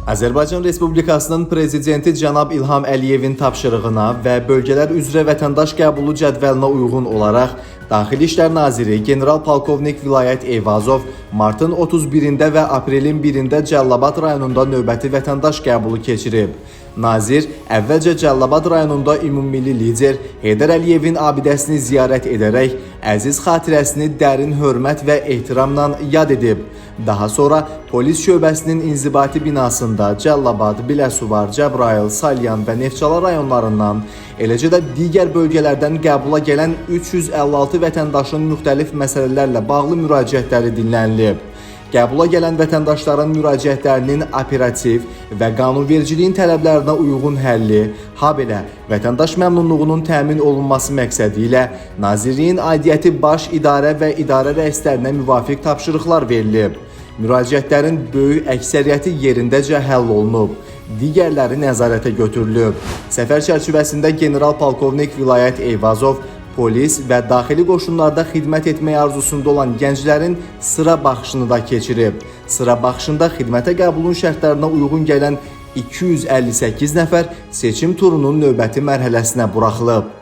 Azərbaycan Respublikasının Prezidenti cənab İlham Əliyevin tapşırığına və bölgələr üzrə vətəndaş qəbulu cədvəlinə uyğun olaraq Daxili İşlər Naziri General-Polkovnik Vilayət Eyvazov martın 31-də və aprelin 1-də Cəlilabad rayonunda növbəti vətəndaş qəbulu keçirib. Nazir əvvəlcə Cəlilabad rayonunda ümummilli lider Heydər Əliyevin abidəsini ziyarət edərək əziz xatirəsini dərin hörmət və ehtiramla yad edib. Daha sonra polis şöbəsinin inzibati binasında Cəlilabad, Biləsuvar, Cəbrayıl, Salyan və Neftçala rayonlarından, eləcə də digər bölgələrdən qəbula gələn 356 vətəndaşın müxtəlif məsələlərlə bağlı müraciətləri dinlənilib. Qəbula gələn vətəndaşların müraciətlərinin operativ və qanunvericiliyin tələblərinə uyğun həlli, habelə vətəndaş məmnunluğunun təmin olunması məqsədi ilə Nazirliyin aidiyyəti baş idarə və idarə rəislərinə müvafiq tapşırıqlar verilib. Müraciətlərin böyük əksəriyyəti yerindəcə həll olunub, digərləri nəzarətə götürülüb. Səfər çərçivəsində General-Polkovnik Vilayət Eyvazov polis və daxili qoşunlarda xidmət etmək arzusunda olan gənclərin sıra baxışını da keçirib. Sıra baxışında xidmətə qəbulun şərtlərinə uyğun gələn 258 nəfər seçim turunun növbəti mərhələsinə buraxılıb.